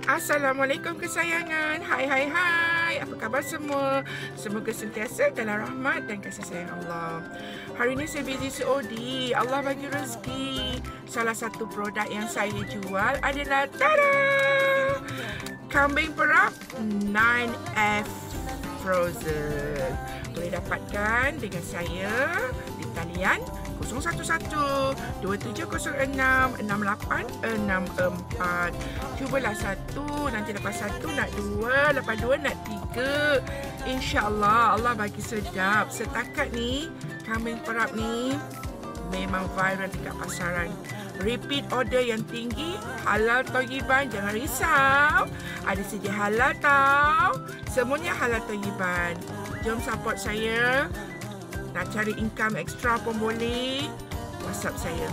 Assalamualaikum kesayangan. Hai. Apa khabar semua? Semoga sentiasa dalam rahmat dan kasih sayang Allah. Hari ini saya busy COD. Allah bagi rezeki. Salah satu produk yang saya jual adalah tada! Kambing perap 9F Frozen. Boleh dapatkan dengan saya di talian 011-2706-6864. Cubalah satu, nanti lepas satu nak dua, lepas dua nak tiga. InsyaAllah Allah bagi sedap. Setakat ni kambing perap ni memang viral dekat pasaran. Repeat order yang tinggi. Halal Thayyiban, jangan risau. Ada sedia halal tau. Semuanya halal Thayyiban. Jom support saya. Nak cari income extra pun boleh. WhatsApp saya.